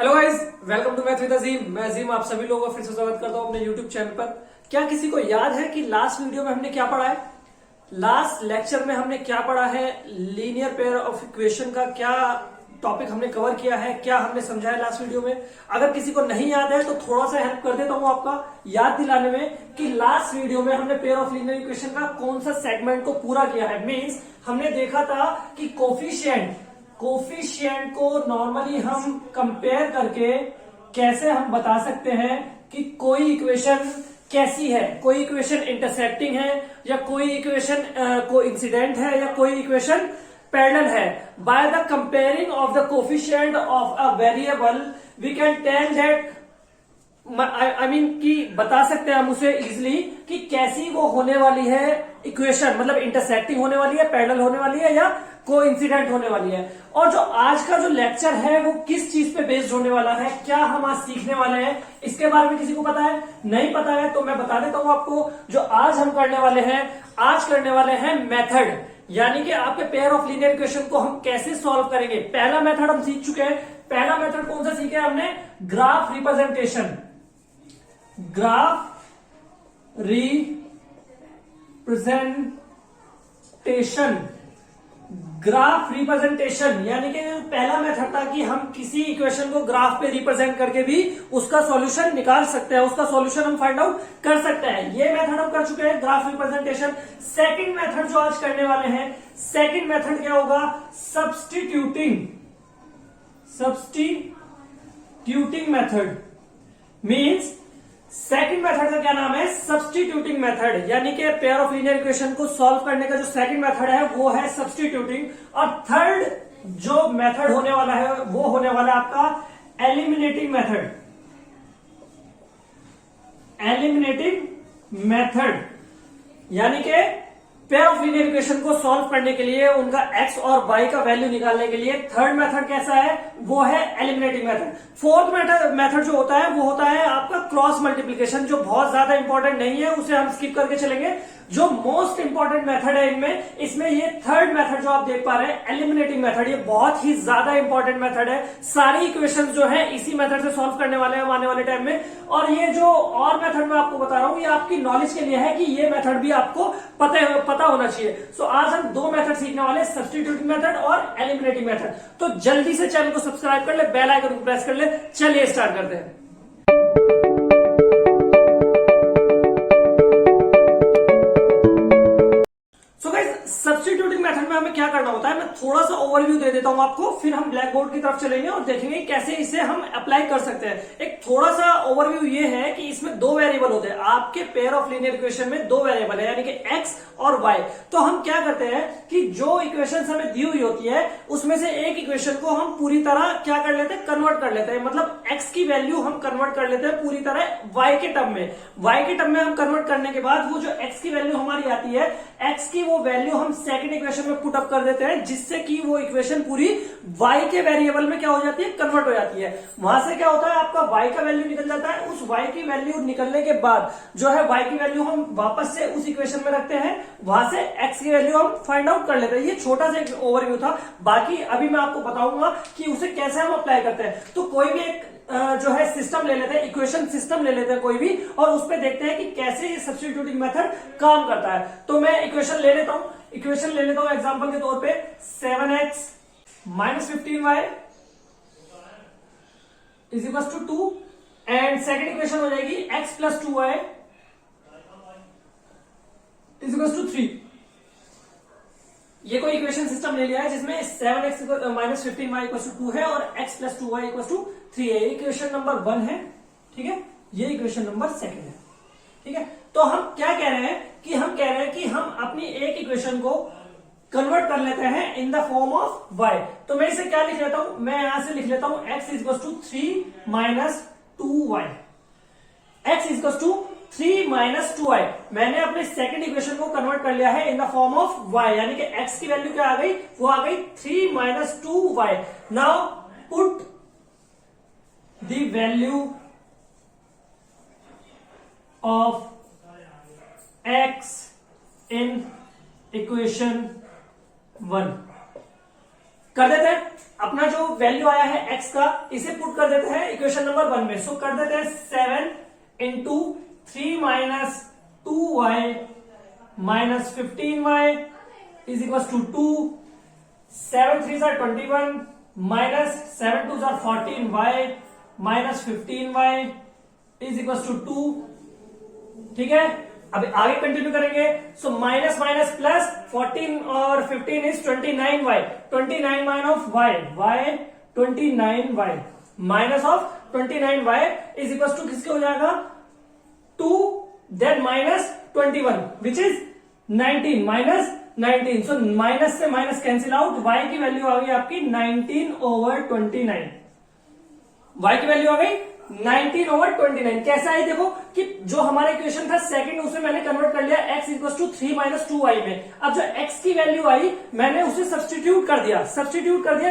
Hello guys, welcome to math with Azeem. मैं अजीम आप सभी लोगों का फिर से स्वागत करता हूं अपने यूट्यूब चैनल पर। क्या किसी को याद है कि लास्ट वीडियो में हमने क्या पढ़ा है? लास्ट लेक्चर में हमने क्या पढ़ा है? लीनियर पेयर ऑफ इक्वेशन का क्या टॉपिक हमने कवर किया है, क्या हमने समझाया लास्ट वीडियो में? अगर किसी को नहीं याद है तो थोड़ा सा हेल्प कर देता हूं आपका याद दिलाने में कि लास्ट वीडियो में हमने पेयर ऑफ लीनियर इक्वेशन का कौन सा सेगमेंट को पूरा किया है। मीन्स हमने देखा था कि कोफिशिएंट को नॉर्मली हम कंपेयर करके कैसे हम बता सकते हैं कि कोई इक्वेशन कैसी है, कोई इक्वेशन इंटरसेक्टिंग है या कोई इक्वेशन कोइंसिडेंट है या कोई इक्वेशन पैरेलल है। By the comparing of the coefficient of a variable we can tell that I mean कि बता सकते हैं हम उसे इजिली कि कैसी वो होने वाली है इक्वेशन, मतलब इंटरसेक्टिंग होने वाली है, पैरेलल होने वाली है या कोइंसिडेंट होने वाली है। और जो आज का जो लेक्चर है वो किस चीज पे बेस्ड होने वाला है, क्या हम आज सीखने वाले हैं, इसके बारे में किसी को पता है? नहीं पता है तो मैं बता देता हूं आपको। जो आज हम करने वाले हैं मेथड, यानी कि आपके पेयर ऑफ लीनियर इक्वेशन को हम कैसे सॉल्व करेंगे। पहला मेथड हम सीख चुके हैं। पहला मेथड कौन सा सीखे हमने? Graph representation. ग्राफ रिप्रेजेंटेशन यानी कि पहला मेथड था कि हम किसी इक्वेशन को ग्राफ पे रिप्रेजेंट करके भी उसका सॉल्यूशन निकाल सकते हैं, उसका सॉल्यूशन हम फाइंड आउट कर सकते हैं। ये मेथड हम कर चुके हैं, ग्राफ रिप्रेजेंटेशन। सेकंड मेथड जो आज करने वाले हैं, सेकंड मेथड क्या होगा? Substituting method. Means second method का क्या नाम है? Substituting method. यानी कि पेयर ऑफ लीनियर इक्वेशन को सॉल्व करने का जो सेकंड मेथड है वो है सब्स्टिट्यूटिंग। और थर्ड जो मेथड होने वाला है वो होने वाला है आपका एलिमिनेटिंग मेथड। यानी कि पेयर ऑफ लीनियर इक्वेशन को सॉल्व करने के लिए उनका एक्स और वाई का वैल्यू निकालने के लिए थर्ड मेथड कैसा है? वो है एलिमिनेटिंग मेथड। फोर्थ मेथड जो होता है वो होता है आपका क्रॉस मल्टीप्लीकेशन, जो बहुत ज्यादा इंपॉर्टेंट नहीं है, उसे हम स्किप करके चलेंगे। जो मोस्ट इंपॉर्टेंट मेथड है इसमें ये थर्ड मेथड जो आप देख पा रहे हैं, एलिमिनेटिंग मेथड, ये बहुत ही ज्यादा इंपॉर्टेंट मेथड है। सारी इक्वेशंस जो है इसी मेथड से सॉल्व करने वाले हैं आने वाले टाइम में। और ये जो और मेथड मैं आपको बता रहा हूं ये आपकी नॉलेज के लिए है कि ये मेथड भी आपको पता होना चाहिए। सो आज हम दो मेथड सीखने वाले, सब्स्टिट्यूटिंग मेथड और एलिमिनेटिंग मेथड। तो जल्दी से चैनल को सब्सक्राइब कर ले, बेल आइकन को प्रेस कर ले। चलिए स्टार्ट करते हैं। सब्स्टिट्यूटिंग मेथड में हमें क्या करना होता है, मैं थोड़ा सा ओवरव्यू दे देता हूं आपको, फिर हम ब्लैक बोर्ड की तरफ चलेंगे और देखेंगे कैसे इसे हम अप्लाई कर सकते हैं। एक थोड़ा सा ओवरव्यू ये है कि इसमें दो वेरिएबल होते हैं। आपके पेयर ऑफ लीनियर इक्वेशन में दो वेरिएबल है, यानी कि एक्स और वाई। तो हम क्या करते हैं कि जो इक्वेशन हमें दी हुई होती है उसमें से एक इक्वेशन को हम पूरी तरह क्या कर लेते हैं? कन्वर्ट कर लेते हैं। मतलब एक्स की वैल्यू हम कन्वर्ट कर लेते हैं पूरी तरह वाई के टर्म में। वाई के टर्म में हम कन्वर्ट करने के बाद वो जो एक्स की वैल्यू हमारी आती है, एक्स की वो वैल्यू हम सेकंड इक्वेशन में पुट अप कर देते हैं, जिससे कि वो इक्वेशन पूरी y के वेरिएबल में क्या हो जाती है? कन्वर्ट हो जाती है। वहां से क्या होता है? आपका y का वैल्यू निकल जाता है। उस y की वैल्यू निकलने के बाद जो है y की वैल्यू हम वापस से उस इक्वेशन में रखते हैं, वहां से x की वैल्यू हम फाइंड आउट कर लेते हैं। ये छोटा सा एक ओवरव्यू था, बाकी अभी मैं आपको बताऊंगा कि उसे कैसे हम अप्लाई करते हैं। तो कोई भी एक जो है सिस्टम ले लेते हैं, इक्वेशन सिस्टम ले लेते हैं कोई भी, और उस पर देखते हैं कि कैसे ये सब्स्टिट्यूटिंग मेथड काम करता है। तो मैं इक्वेशन ले लेता हूं एग्जांपल के तौर पे 7x minus 15y is equal to 2 and second equation हो जाएगी x plus 2y is equal to 3। ये कोई इक्वेशन सिस्टम ले लिया है जिसमें 7x minus 15y equal to 2 है और x plus 2y equal to 3 है। इक्वेशन नंबर 1 है, ठीक है। ये इक्वेशन नंबर 2 है, ठीक है। तो हम क्या कह रहे हैं कि हम अपनी एक इक्वेशन को कन्वर्ट कर लेते हैं in the form of y। तो मैं इसे क्या लिख लेता हूं? मैं यहां से लिख लेता हूं x equal to 3 minus 2y। x equal to 3 minus 2y। मैंने अपने सेकंड इक्वेशन को कन्वर्ट कर लिया है in the form of y, यानी कि x की वैल्यू क्या आ गई? वो आ गई 3 minus 2y। Now put the value of x in equation 1। कर देते हैं, अपना जो वैल्यू आया है x का इसे पुट कर देते हैं इक्वेशन नंबर 1 में। सो कर देते हैं 7 into 3 minus 2y minus 15y is equal to 2, 7 3 are 21 minus 7 2 are 14y minus 15y is equal to 2। ठीक है, अब आगे कंटिन्यू करेंगे। सो माइनस माइनस प्लस 14 और 15 is 29y, 29 minus y 29y minus of 29y is equal to किसके हो जाएगा 2, then minus 21 which is 19 minus 19। So minus से माइनस कैंसिल आउट, y की वैल्यू आ गई आपकी 19/29। y की वैल्यू आ गई 19/29। कैसा है देखो कि जो हमारा इक्वेशन था सेकंड उसे मैंने कन्वर्ट कर लिया x equal to 3 minus 2y में। अब जो x की वैल्यू आई मैंने उसे सब्सटीट्यूट कर दिया,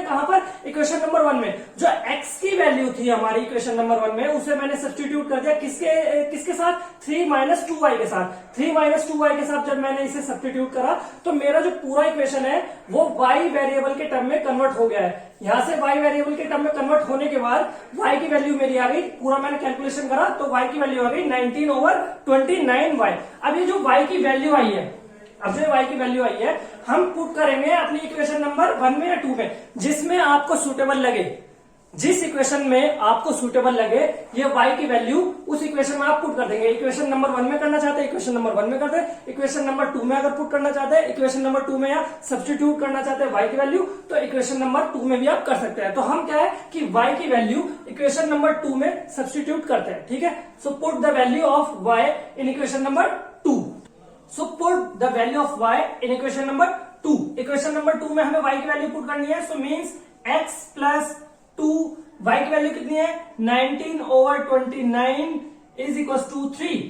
कहां पर इक्वेशन नंबर 1 में। जो x की वैल्यू थी हमारी इक्वेशन नंबर 1 में उसे मैंने सब्सटीट्यूट कर दिया किसके साथ 3 माइनस 2y के साथ। 3 माइनस 2y के साथ जब मैंने इसे सब्सटीट्यूट करा तो मेरा जो पूरा इक्वेशन है वो y वेरिएबल के टर्म में कन्वर्ट हो गया है। यहां से y वेरिएबल के टर्म में कन्वर्ट होने के बाद y की वैल्यू मेरी आ गई, पूरा मैंने कैलकुलेशन करा तो y की वैल्यू आ गई 19/29y। अब ये जो y की वैल्यू आई है, हम पुट करेंगे अपनी इक्वेशन नंबर 1 में या 2 में, जिसमें आपको सूटेबल लगे, जिस इक्वेशन में आपको सूटेबल लगे ये y की वैल्यू उस इक्वेशन में आप पुट कर देंगे। इक्वेशन नंबर 1 में करना चाहते हैं इक्वेशन नंबर 1 में कर दे, इक्वेशन नंबर 2 में अगर पुट करना चाहते हैं इक्वेशन नंबर 2 में, या सब्स्टिट्यूट करना चाहते हैं y की वैल्यू तो इक्वेशन नंबर 2 में भी आप कर सकते हैं। तो हम क्या है कि y की वैल्यू इक्वेशन नंबर 2 में सब्स्टिट्यूट करते हैं। ठीक है, so put the value of y in equation number 2। So put the value of y in equation number 2। Equation number 2 में हमें y की वैल्यू पुट करनी है। So means x plus 2, y की वैल्यू कितनी है 19/29 इज इक्वल टू 3।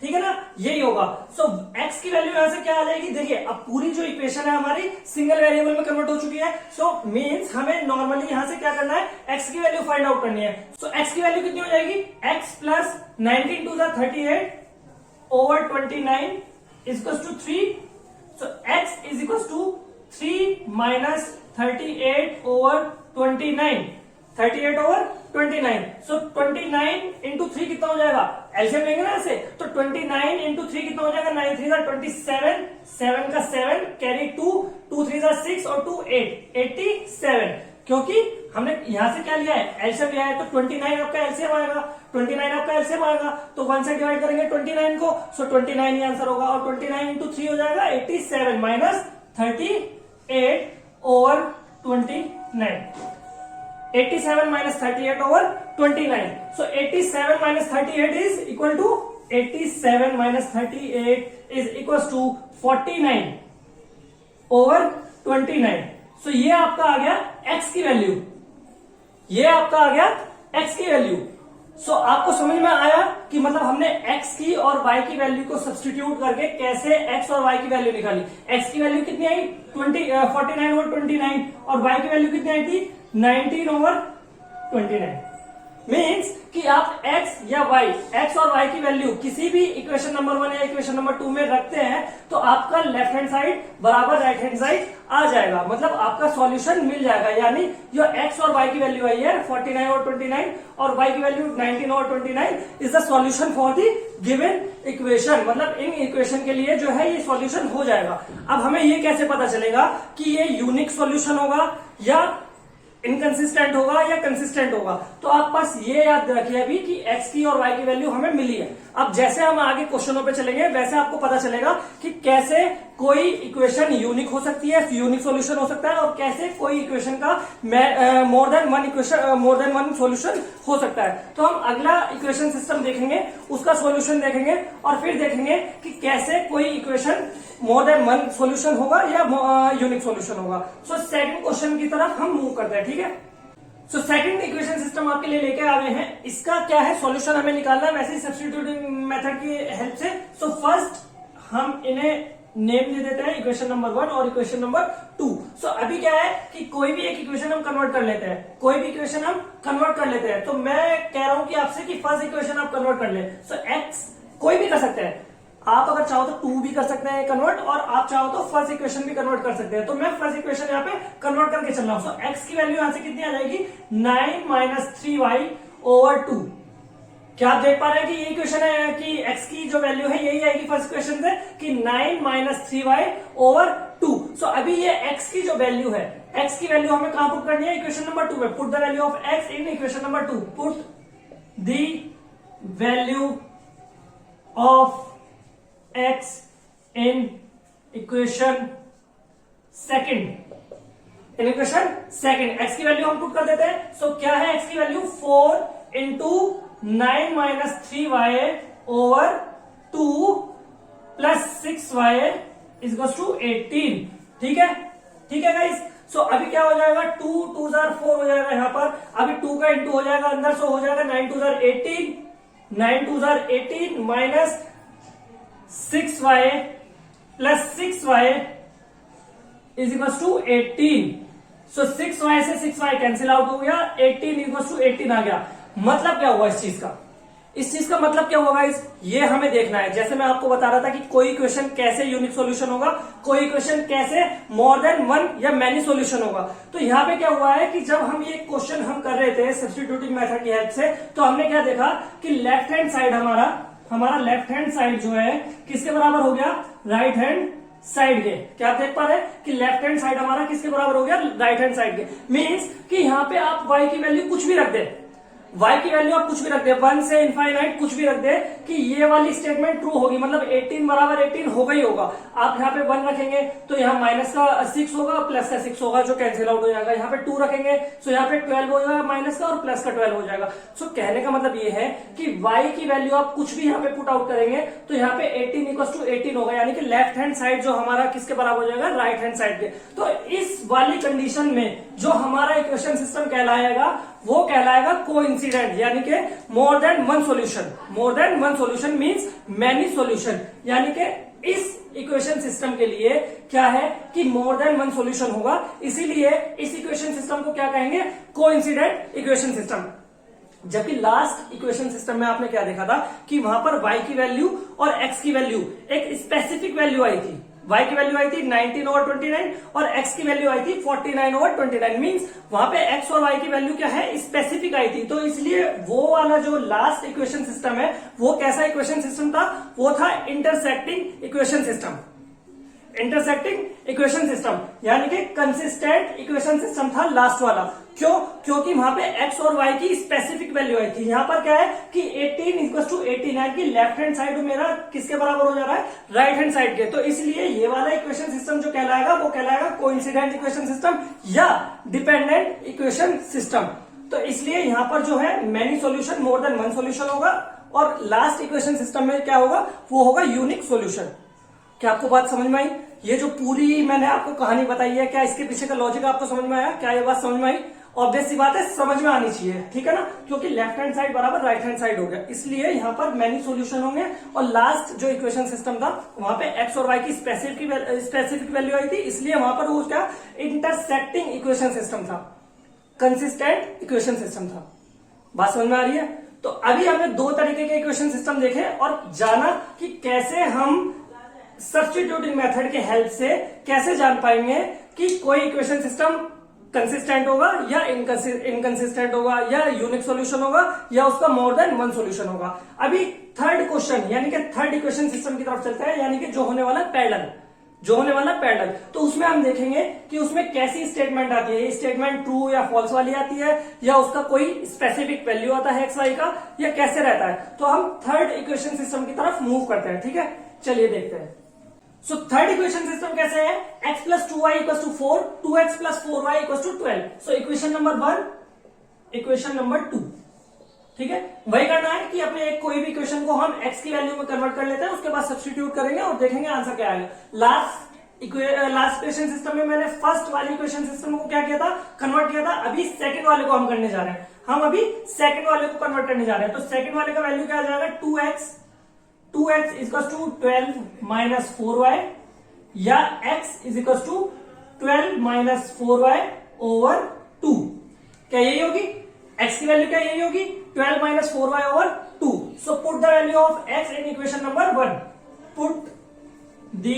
ठीक है ना, यही होगा। सो x की वैल्यू यहां से क्या आ जाएगी, देखिए अब पूरी जो इक्वेशन है हमारी सिंगल वेरिएबल में कन्वर्ट हो चुकी है। सो मीन्स हमें नॉर्मली यहां से क्या करना है x की वैल्यू फाइंड आउट करनी है। सो x की वैल्यू कितनी हो जाएगी x plus 19 2 38/29 is equal to 3। So x is equal to 3 minus 38/29, 38/29। So 29 into 3 कितना हो जाएगा, एलसीएम लेंगे ना ऐसे, तो 29 इंटू 3 कितना हो जाएगा 9 3 27, 7 का 7 कैरी 2, 2 3 6 और 2 8, 87। क्योंकि हमने यहां से क्या लिया है एलसीएम लिया है, तो 29 आपका एलसीएम आएगा, 29 आपका एलसीएम आएगा, तो 1 से डिवाइड करेंगे 29 को। सो 29 ही आंसर होगा, और 29 इंटू 3 हो जाएगा 87 minus 38/29, 87 minus 38/29. So 87 minus 38 is equal to 87 minus 38 is equals to 49/29. So ये आपका आ गया x की वैल्यू, सो आपको समझ में आया कि मतलब हमने x की और y की वैल्यू को सब्स्टिट्यूट करके कैसे x और y की वैल्यू निकाली। x की वैल्यू कितनी आई 49/29 और y की वैल्यू कितनी आई थी 19/29। मीन्स कि आप x या y, x और y की वैल्यू किसी भी इक्वेशन नंबर 1 या इक्वेशन नंबर 2 में रखते हैं तो आपका लेफ्ट हैंड साइड बराबर राइट हैंड साइड आ जाएगा, मतलब आपका सॉल्यूशन मिल जाएगा। यानी जो x और y की वैल्यू आई है 49/29 और y की value 19/29 is the solution for the given equation, मतलब इन इक्वेशन के लिए जो है ये सॉल्यूशन हो जाएगा। अब हमें ये कैसे पता चलेगा कि ये यूनिक सॉल्यूशन होगा या इनकंसिस्टेंट होगा या कंसिस्टेंट होगा, तो आप पास ये याद रखिए अभी कि x की और y की वैल्यू हमें मिली है। अब जैसे हम आगे क्वेश्चनों पे चलेंगे वैसे आपको पता चलेगा कि कैसे कोई इक्वेशन यूनिक हो सकती है, यूनिक सॉल्यूशन हो सकता है, और कैसे कोई इक्वेशन का मोर देन वन सॉल्यूशन हो सकता है। तो हम अगला इक्वेशन सिस्टम देखेंगे, उसका सॉल्यूशन देखेंगे और फिर देखेंगे कि कैसे कोई equation more than one solution होगा या यूनिक सॉल्यूशन होगा। सो सेकंड क्वेश्चन की तरफ हम मूव करते हैं। ठीक है, सो सेकंड इक्वेशन सिस्टम आपके लिए लेके आ गए हैं। इसका क्या है सॉल्यूशन हमें निकालना है वैसे ही सब्स्टिट्यूटिंग मेथड की हेल्प से। सो फर्स्ट हम इन्हें नेम दे देते हैं इक्वेशन नंबर 1 और इक्वेशन नंबर 2। सो अभी क्या है कि कोई भी एक इक्वेशन हम कन्वर्ट कर लेते हैं, तो मैं कह रहा हूं कि आपसे कि फर्स्ट इक्वेशन आप कन्वर्ट कर ले। सो एक्स कोई भी कर सकते हैं, आप अगर चाहो तो 2 भी कर सकते हैं कन्वर्ट, और आप चाहो तो फर्स्ट इक्वेशन भी कन्वर्ट कर सकते हैं। तो मैं फर्स्ट इक्वेशन यहाँ पे कन्वर्ट करके चल रहा हूं। सो एक्स की वैल्यू यहां से कितनी आ जाएगी, 9 माइनस 3y ओवर 2। क्या आप देख पा रहे हैं कि ये इक्वेशन है कि x की जो वैल्यू है यही आएगी फर्स्ट इक्वेशन से कि 9 माइनस 3y ओवर 2। सो अभी ये x की जो वैल्यू है, x की वैल्यू हमें कहां पुट करनी है, इक्वेशन नंबर 2 में। Put the value of x in equation number 2। Put the value of x in equation second, in equation second x की वैल्यू हम पुट कर देते हैं। सो क्या है x की value, 4 into 9 minus 3y over 2 plus 6y is to 18। ठीक है, ठीक है गाइस। सो अभी क्या हो जाएगा, 2 2 4 हो जाएगा यहाँ पर। अभी 2 का इंटू हो जाएगा अंदर, सो हो जाएगा 9 2 18, 9 2 18 minus 6y plus 6y is equal to 18। So 6y से 6y कैंसिल आउट हो गया, 18 इक्वल टू 18 आ गया। मतलब क्या हुआ इस चीज का, इस चीज का मतलब क्या होगा इस, ये हमें देखना है। जैसे मैं आपको बता रहा था कि कोई इक्वेशन कैसे यूनिक सॉल्यूशन होगा, कोई इक्वेशन कैसे मोर देन वन या मैनी सॉल्यूशन होगा। तो यहाँ पे क्या हुआ है कि जब हम ये क्वेश्चन हम कर रहे थे सब्स्टिट्यूटिंग मेथड की हेल्प से, तो हमने क्या देखा कि लेफ्ट हैंड साइड हमारा लेफ्ट हैंड साइड जो है किसके बराबर हो गया, राइट हैंड साइड के। क्या आप देख पा रहे हैं कि लेफ्ट हैंड साइड हमारा किसके बराबर हो गया, राइट हैंड साइड के। मींस कि यहाँ पे आप y की वैल्यू कुछ भी रख दे, y की वैल्यू आप कुछ भी रख दे, 1 से इनफाइनाइट कुछ भी रख दे, कि ये वाली स्टेटमेंट ट्रू होगी। मतलब 18 बराबर 18 होगा ही होगा। आप यहाँ पे 1 रखेंगे तो यहाँ माइनस का 6 होगा, प्लस का 6 होगा जो कैंसिल आउट हो जाएगा। यहाँ पे 2 रखेंगे तो यहाँ पे 12 हो जाएगा माइनस का, और प्लस का 12 हो जाएगा। सो कहने का मतलब ये है कि y की वैल्यू आप कुछ भी यहाँ पे पुट आउट करेंगे तो यहाँ पे 18 इक्वल टू 18 होगा, यानी कि लेफ्ट हैंड साइड जो हमारा किसके बराबर हो जाएगा, राइट हैंड साइड के। तो इस वाली कंडीशन में जो हमारा इक्वेशन सिस्टम कहलाएगा वो कहलाएगा कोइंसिडेंट, यानी कि more than one solution. More than one solution means many solution, यानी कि इस इक्वेशन सिस्टम के लिए क्या है कि मोर देन वन सॉल्यूशन होगा। इसीलिए इस इक्वेशन सिस्टम को क्या कहेंगे, कोइंसिडेंट इक्वेशन सिस्टम। जबकि लास्ट इक्वेशन सिस्टम में आपने क्या देखा था कि वहां पर y की वैल्यू और x की वैल्यू एक स्पेसिफिक वैल्यू आई थी। y की वैल्यू आई थी 19 ओवर 29 और x की वैल्यू आई थी 49 ओवर 29। मींस वहां पे x और y की वैल्यू क्या है, स्पेसिफिक आई थी। तो इसलिए वो वाला जो लास्ट इक्वेशन सिस्टम है वो कैसा इक्वेशन सिस्टम था, वो था intersecting equation system. Intersecting equation system यानी कि कंसिस्टेंट इक्वेशन सिस्टम था लास्ट वाला। क्यों, क्योंकि वहां पे x और y की स्पेसिफिक वैल्यू आई थी। यहाँ पर क्या है कि 18 इक्वल टू 18 है कि लेफ्ट हैंड साइड मेरा किसके बराबर हो जा रहा है, राइट हैंड साइड के। तो इसलिए ये वाला इक्वेशन सिस्टम जो कहलाएगा वो कहलाएगा कोइंसिडेंट इक्वेशन सिस्टम या डिपेंडेंट इक्वेशन सिस्टम। तो इसलिए यहाँ पर जो है many solution, more than one solution होगा, और लास्ट इक्वेशन सिस्टम में क्या होगा, वो होगा यूनिक सॉल्यूशन। क्या आपको बात समझ में आई? ये जो पूरी मैंने आपको कहानी बताई है, क्या इसके पीछे का लॉजिक आपको समझ में आया? क्या ये बात समझ में आई? ऑब्वियस सी बात है, समझ में आनी चाहिए, ठीक है ना, क्योंकि लेफ्ट हैंड साइड बराबर राइट हैंड साइड हो गया, इसलिए यहाँ पर मैनी सॉल्यूशन होंगे। और लास्ट जो इक्वेशन सिस्टम था वहां पे एक्स और वाई की स्पेसिफिक वैल्यू आई थी, इसलिए वहां पर वो क्या इंटरसेक्टिंग इक्वेशन सिस्टम था, कंसिस्टेंट इक्वेशन सिस्टम था। बात समझ में आ रही है? तो अभी हमने दो तरीके के इक्वेशन सिस्टम देखे और जाना कि कैसे हम सब्स्टिट्यूटिंग मेथड के हेल्प से कैसे जान पाएंगे कि कोई इक्वेशन सिस्टम कंसिस्टेंट होगा या इनकंसिस्टेंट होगा, या यूनिक सॉल्यूशन होगा, या उसका मोर देन वन सॉल्यूशन होगा। अभी थर्ड क्वेश्चन यानी कि थर्ड इक्वेशन सिस्टम की तरफ चलते हैं, यानी कि जो होने वाला पैरेलल। तो उसमें हम देखेंगे कि उसमें कैसी स्टेटमेंट आती है, ये स्टेटमेंट ट्रू या फॉल्स वाली आती है, या उसका कोई स्पेसिफिक वैल्यू आता है एक्स वाई का, या कैसे रहता है। तो हम थर्ड इक्वेशन सिस्टम की तरफ मूव करते हैं, ठीक है, चलिए देखते हैं। सो थर्ड इक्वेशन सिस्टम कैसे है, x plus 2y equal to 4, 2x plus 4y equal to 12। So equation number 1, equation number 2, ठीक है, वही करना है कि अपने एक कोई भी इक्वेशन को हम x की वैल्यू में कन्वर्ट कर लेते हैं, उसके बाद सब्स्टिट्यूट करेंगे और देखेंगे आंसर क्या आएगा। लास्ट इक्वेशन सिस्टम में मैंने फर्स्ट वाली इक्वेशन सिस्टम को क्या किया था, कन्वर्ट किया था। अभी सेकंड वाले को हम करने जा रहे हैं, हम अभी सेकंड वाले को कन्वर्ट करने जा रहे हैं। तो सेकंड वाले का वैल्यू क्या आ जाएगा, 2x equal to 12 minus 4y, या x is equal to 12 minus 4y over 2। क्या यही होगी x की वैल्यू, क्या यही होगी 12 minus 4y over 2। So put the value of x in equation number 1। Put the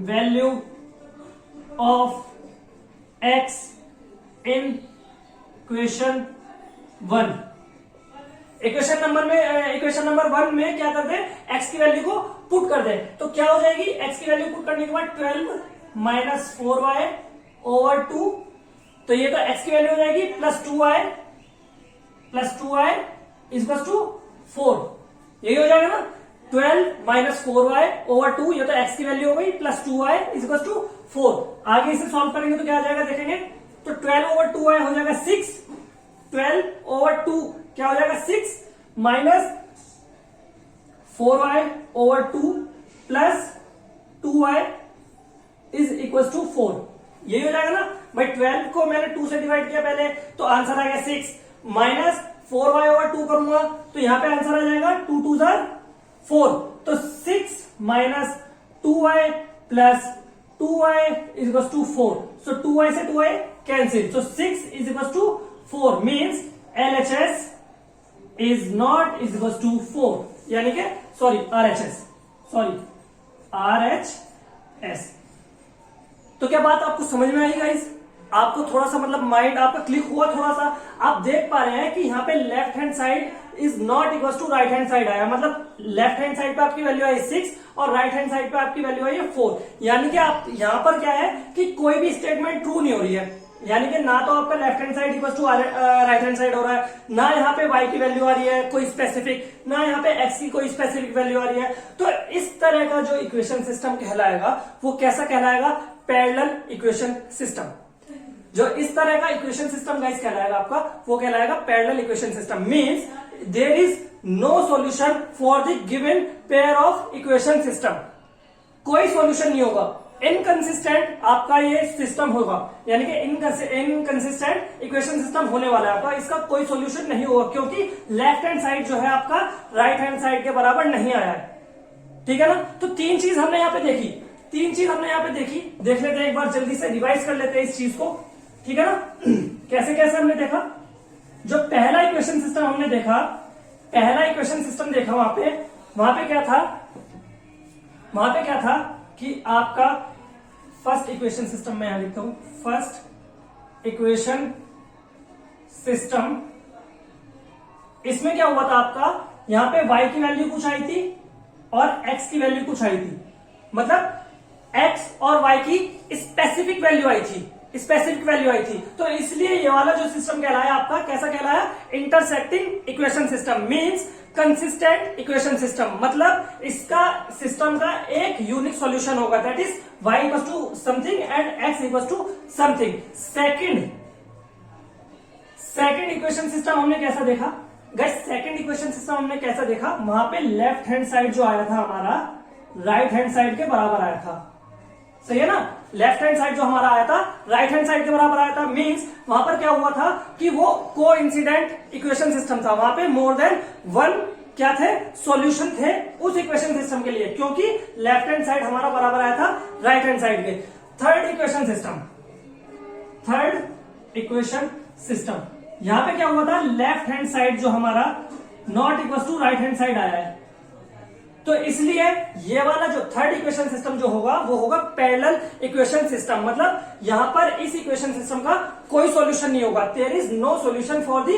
value of x in equation 1। Equation number 1 में क्या कर दे, x की वैल्यू को पुट कर दे। तो क्या हो जाएगी, x की वैल्यू पुट करने के बाद 12 माइनस 4y ओवर 2, तो ये तो x की वैल्यू हो जाएगी प्लस 2y इक्वल टू 4, यही हो जाएगा ना। 12 माइनस 4y ओवर 2, ये तो x की वैल्यू हो गई, प्लस 2y इक्वल टू 4। आगे इसे सॉल्व करेंगे तो क्या आ जाएगा देखेंगे, तो 12 ओवर 2y हो जाएगा 6, 12 ओवर 2 क्या हो जाएगा 6 minus 4y over 2 plus 2y is equal to 4, यही हो जाएगा ना भाई। 12 को मैंने 2 से डिवाइड किया पहले, तो आंसर आ गया 6 माइनस 4y ओवर 2 करूंगा तो यहां पे आंसर आ जाएगा 2 2 4, तो 6 minus 2y plus 2y is equal to 4, so 2y से 2y cancel, so 6 is equals to 4 means LHS is not is equals to 4, यानी कि RHS। तो क्या बात आपको समझ में आई गाइस? आपको थोड़ा सा मतलब माइंड आपका क्लिक हुआ थोड़ा सा? आप देख पा रहे हैं कि यहाँ पे left hand side is not equal to right hand side आया, मतलब लेफ्ट हैंड साइड पे आपकी वैल्यू आई 6 और राइट हैंड साइड पे आपकी वैल्यू आई 4, यानी कि आप यहाँ पर क्या है कि कोई भी स्टेटमेंट ट्रू नहीं हो रही है, यानी कि ना तो आपका left hand side equal to right hand side हो रहा है, ना यहाँ पे y की वैल्यू आ रही है कोई स्पेसिफिक, ना यहाँ पे x की कोई स्पेसिफिक वैल्यू आ रही है। तो इस तरह का जो इक्वेशन सिस्टम कहलाएगा वो कैसा कहलाएगा, पैरेलल इक्वेशन सिस्टम। जो इस तरह का इक्वेशन सिस्टम गाइस कहलाएगा आपका, वो कहलाएगा parallel equation system. Means there is no solution for the given pair of equation system, कोई सॉल्यूशन नहीं होगा, इनकंसिस्टेंट आपका ये सिस्टम होगा, यानी कि इनकंसिस्टेंट इक्वेशन सिस्टम होने वाला है आपका, इसका कोई सॉल्यूशन नहीं होगा क्योंकि लेफ्ट हैंड साइड जो है आपका राइट हैंड साइड के बराबर नहीं आया है, ठीक है ना। तो तीन चीज हमने यहाँ पे देखी, देख लेते हैं एक बार, जल्दी से रिवाइज कर लेते हैं इस चीज को, ठीक है ना। कैसे कैसे हमने देखा, जो पहला इक्वेशन सिस्टम हमने देखा, वहां पे क्या था कि आपका फर्स्ट इक्वेशन सिस्टम में यहां लिखता हूं, फर्स्ट इक्वेशन सिस्टम, इसमें क्या हुआ था आपका, यहां पे y की वैल्यू कुछ आई थी और x की वैल्यू कुछ आई थी, मतलब x और y की स्पेसिफिक वैल्यू आई थी, तो इसलिए ये वाला जो सिस्टम कहलाया आपका, कैसा कहलाया, intersecting equation system, means consistent equation system, मतलब इसका सिस्टम का एक यूनिक सॉल्यूशन होगा, that is y equal to something and x equal to something. Second equation system हमने कैसा देखा गाइस, वहां पे लेफ्ट हैंड साइड जो आया था हमारा राइट हैंड साइड के बराबर आया था, सही है ना। लेफ्ट हैंड साइड जो हमारा आया था राइट हैंड साइड के बराबर आया था, मींस वहां पर क्या हुआ था कि वो कोइंसिडेंट इक्वेशन सिस्टम था, वहां पे मोर देन वन क्या थे, सॉल्यूशन थे उस इक्वेशन सिस्टम के लिए, क्योंकि लेफ्ट हैंड साइड हमारा बराबर आया था राइट हैंड साइड के। थर्ड इक्वेशन सिस्टम, यहां पे क्या हुआ था, लेफ्ट हैंड साइड जो हमारा not equal to right hand side आया है, तो इसलिए ये वाला जो थर्ड इक्वेशन सिस्टम जो होगा वो होगा पैरेलल इक्वेशन सिस्टम, मतलब यहां पर इस इक्वेशन सिस्टम का कोई सॉल्यूशन नहीं होगा, there is no solution for the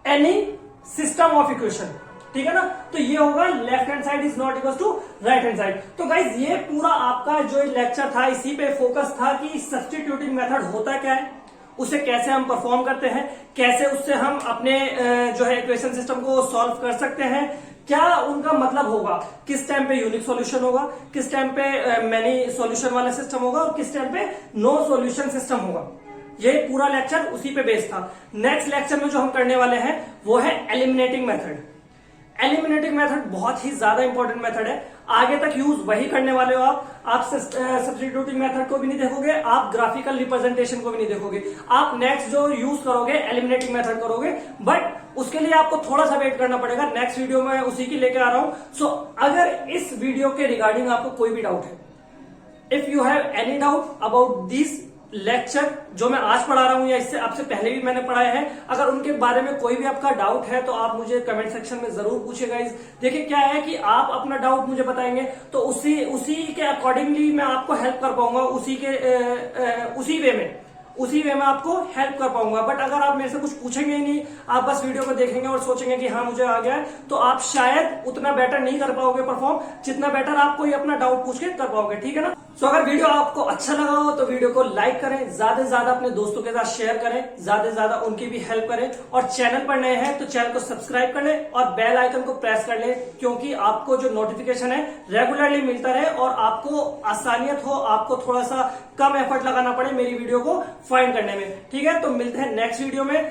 any system of equation, ठीक है ना। तो ये होगा left hand side is not equal to right hand side. तो गाइज ये पूरा आपका जो लेक्चर था इसी पे फोकस था कि सब्स्टिट्यूटिंग मेथड होता क्या है, उसे कैसे हम परफॉर्म करते हैं, कैसे उससे हम अपने जो है इक्वेशन सिस्टम को सॉल्व कर सकते हैं, क्या उनका मतलब होगा, किस टाइम पे यूनिक सॉल्यूशन होगा, किस टाइम पे मैनी सॉल्यूशन वाला सिस्टम होगा और किस टाइम पे नो सॉल्यूशन सिस्टम होगा। ये पूरा लेक्चर उसी पे बेस्ड था। नेक्स्ट लेक्चर में जो हम करने वाले हैं वो है एलिमिनेटिंग मेथड। एलिमिनेटिंग मेथड बहुत ही ज्यादा इंपॉर्टेंट मेथड है, आगे तक यूज वही करने वाले हो आप सब्स्टिट्यूटिंग मेथड को भी नहीं देखोगे, आप ग्राफिकल रिप्रेजेंटेशन को भी नहीं देखोगे, आप नेक्स्ट जो यूज करोगे एलिमिनेटिंग मेथड करोगे, बट उसके लिए आपको थोड़ा सा वेट करना पड़ेगा। नेक्स्ट वीडियो में उसी की लेके आ रहा हूं। सो अगर इस वीडियो के रिगार्डिंग आपको कोई भी डाउट है, if you have any doubt about this lecture जो मैं आज पढ़ा रहा हूं या इससे आपसे पहले भी मैंने पढ़ाया है, अगर उनके बारे में कोई भी आपका डाउट है तो आप मुझे कमेंट सेक्शन में जरूर पूछिएगा। देखिए क्या है कि आप अपना डाउट मुझे बताएंगे तो उसी के अकॉर्डिंगली मैं आपको हेल्प कर पाऊंगा, उसी वे में आपको हेल्प कर पाऊंगा। बट अगर आप मेरे से कुछ पूछेंगे ही नहीं, आप बस वीडियो को देखेंगे और सोचेंगे कि हाँ मुझे आ गया है, तो आप शायद उतना बेटर नहीं कर पाओगे परफॉर्म, जितना बेटर आप कोई अपना डाउट पूछ के कर पाओगे। ठीक है ना। सो अगर वीडियो आपको अच्छा लगा हो तो वीडियो को लाइक करें, ज्यादा से ज्यादा अपने दोस्तों के साथ शेयर करें, ज्यादा से ज्यादा उनकी भी हेल्प करें, और चैनल पर नए हैं तो चैनल को सब्सक्राइब कर लें और बेल आइकन को प्रेस कर लें, क्योंकि आपको जो नोटिफिकेशन है रेगुलरली मिलता रहे और आपको आसानियत हो, आपको थोड़ा सा कम एफर्ट लगाना पड़े मेरी वीडियो को फाइंड करने में। ठीक है, तो मिलते हैं नेक्स्ट वीडियो में।